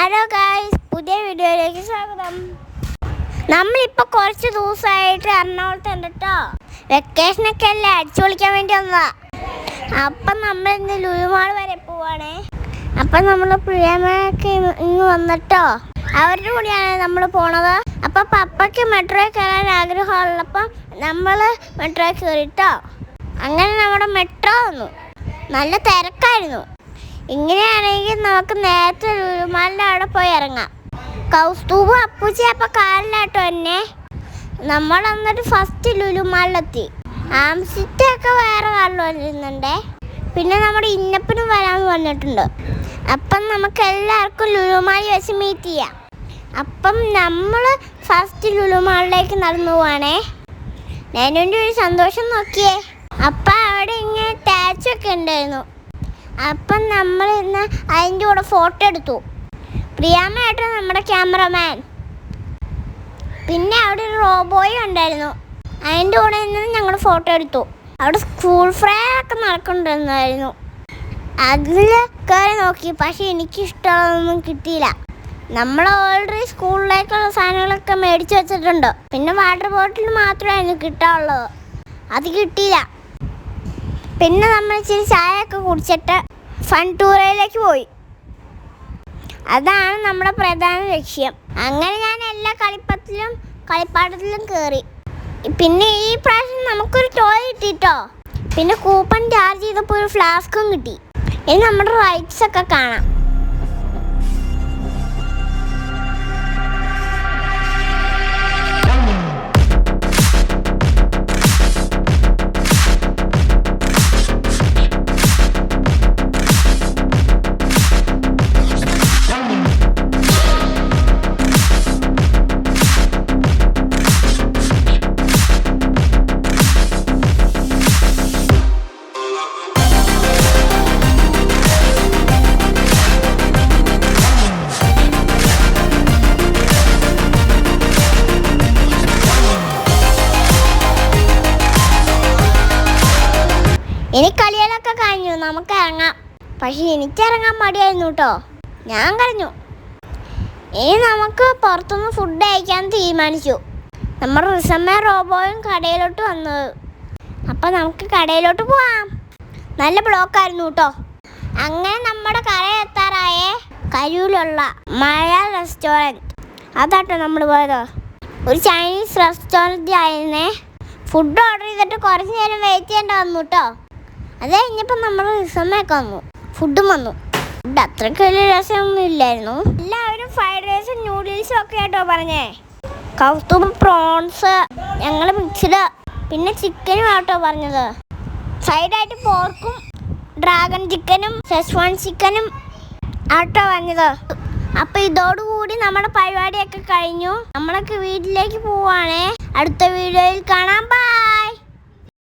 Hello guys, പുതിയ വീഡിയോയിലേക്ക് സ്വാഗതം. നമ്മളിപ്പോൾ കുറച്ച് ദിവസമായിട്ട് എറണാകുളത്ത് ഉണ്ട് കേട്ടോ. വെക്കേഷനൊക്കെ അല്ലേ, അടിച്ചു പൊളിക്കാൻ വേണ്ടി വന്നതാ. അപ്പം നമ്മൾ ഇന്ന് ലുലു മാൾ വരെ പോവാണേ. അപ്പം നമ്മൾ പ്രിയമൊക്കെ ഇങ്ങ് വന്നിട്ടോ, അവരുടെ കൂടെയാണ് നമ്മൾ പോണത്. അപ്പം പപ്പയ്ക്ക് മെട്രോയിൽ കയറാൻ ആഗ്രഹമുള്ളപ്പം നമ്മൾ മെട്രോയിൽ കയറിട്ടോ. അങ്ങനെ നമ്മുടെ മെട്രോ വന്നു. നല്ല തിരക്കായിരുന്നു. ഇങ്ങനെയാണെങ്കിൽ നമുക്ക് നേരത്തെ ലുലുമാളിൻ്റെ അവിടെ പോയി ഇറങ്ങാം. കൗസ്തുഭും അപ്പൂച്ചി അപ്പം കാലിലാട്ടോ എന്നെ. നമ്മൾ എന്നിട്ട് ഫസ്റ്റ് ലുലുമാളിലെത്തി. ആംസിറ്റൊക്കെ വേറെ കാറിൽ വരുന്നുണ്ടേ. പിന്നെ നമ്മുടെ ഇന്നപ്പനും വരാമെന്ന് പറഞ്ഞിട്ടുണ്ട്. അപ്പം നമുക്ക് എല്ലാവർക്കും ലുലുമാളിൽ വെച്ച് മീറ്റ് ചെയ്യാം. അപ്പം നമ്മൾ ഫസ്റ്റ് ലുലുമാളിലേക്ക് നടന്നു പോവാണേ. ഞാനെൻ്റെ ഒരു സന്തോഷം നോക്കിയേ. അപ്പം അവിടെ ഇങ്ങനെ ടാച്ചൊക്കെ ഉണ്ടായിരുന്നു. അപ്പം നമ്മൾ ഇന്ന് അതിൻ്റെ കൂടെ ഫോട്ടോ എടുത്തു. പ്രിയാമ്മയായിട്ട് നമ്മുടെ ക്യാമറമാൻ. പിന്നെ അവിടെ ഒരു റോബോയും ഉണ്ടായിരുന്നു. അതിൻ്റെ കൂടെ നിന്ന് ഞങ്ങൾ ഫോട്ടോ എടുത്തു. അവിടെ സ്കൂൾ ഫെയർ ഒക്കെ നടക്കുന്നുണ്ടായിരുന്നു. അതിൽ കയറി നോക്കി, പക്ഷെ എനിക്കിഷ്ടമുള്ളതൊന്നും കിട്ടിയില്ല. നമ്മൾ ഓൾറെഡി സ്കൂളിലേക്കുള്ള സാധനങ്ങളൊക്കെ മേടിച്ച് വെച്ചിട്ടുണ്ട്. പിന്നെ വാട്ടർ ബോട്ടിൽ മാത്രമായിരുന്നു കിട്ടാനുള്ളത്, അത് കിട്ടിയില്ല. പിന്നെ നമ്മൾ ഇച്ചിരി ചായയൊക്കെ കുടിച്ചിട്ട് ഫൺ ടൂറിലേക്ക് പോയി. അതാണ് നമ്മുടെ പ്രധാന ലക്ഷ്യം. അങ്ങനെ ഞാൻ എല്ലാ കളിപ്പാട്ടത്തിലും കയറി. പിന്നെ ഈ പ്രാവശ്യം നമുക്കൊരു ടോയ് കിട്ടിട്ടോ. പിന്നെ കൂപ്പൺ ചാർജ് ചെയ്തപ്പോൾ ഒരു ഫ്ലാസ്കും കിട്ടി. ഇനി നമ്മുടെ റൈഡ്സ് ഒക്കെ കാണാം. ഇനി കളികളൊക്കെ കഴിഞ്ഞു, നമുക്ക് ഇറങ്ങാം. പക്ഷെ എനിക്കിറങ്ങാൻ മടിയായിരുന്നു കേട്ടോ, ഞാൻ കരഞ്ഞു. ഇനി നമുക്ക് പുറത്തുനിന്ന് ഫുഡ് കഴിക്കാൻ തീരുമാനിച്ചു. നമ്മുടെ റിസമ്മ റോബോയും കടയിലോട്ട് വന്നത്. അപ്പം നമുക്ക് കടയിലോട്ട് പോവാം. നല്ല ബ്ലോക്കായിരുന്നു കേട്ടോ. അങ്ങനെ നമ്മുടെ കടയെത്താറായേ. കരൂലുള്ള മഴ റെസ്റ്റോറൻറ്റ്, അതാട്ടോ നമ്മൾ പോയത്. ഒരു ചൈനീസ് റെസ്റ്റോറൻറ്റ് ആയിരുന്നേ. ഫുഡ് ഓർഡർ ചെയ്തിട്ട് കുറച്ച് നേരം വെയിറ്റ് ചെയ്യേണ്ടി വന്നു കേട്ടോ. അത് കഴിഞ്ഞപ്പോൾ നമ്മൾ റിസമ്മയൊക്കെ വന്നു, ഫുഡും വന്നു. ഫുഡ് അത്രയ്ക്ക് വലിയ രസമൊന്നും ഇല്ലായിരുന്നു. എല്ലാവരും ഫ്രൈഡ് റൈസും നൂഡിൽസും ഒക്കെ ആയിട്ടോ പറഞ്ഞേ. കൗസ്തുഭം പ്രോൺസ്, ഞങ്ങൾ മിക്സ്ഡ്, പിന്നെ ചിക്കനും ആട്ടോ പറഞ്ഞത്. സൈഡായിട്ട് പോർക്കും ഡ്രാഗൺ ചിക്കനും ഷെസ്വാൻ ചിക്കനും ആട്ടോ പറഞ്ഞത്. അപ്പം ഇതോടുകൂടി നമ്മുടെ പരിപാടിയൊക്കെ കഴിഞ്ഞു. നമ്മളൊക്കെ വീട്ടിലേക്ക് പോവാണേ. അടുത്ത വീഡിയോയിൽ കാണാം. ബൈ.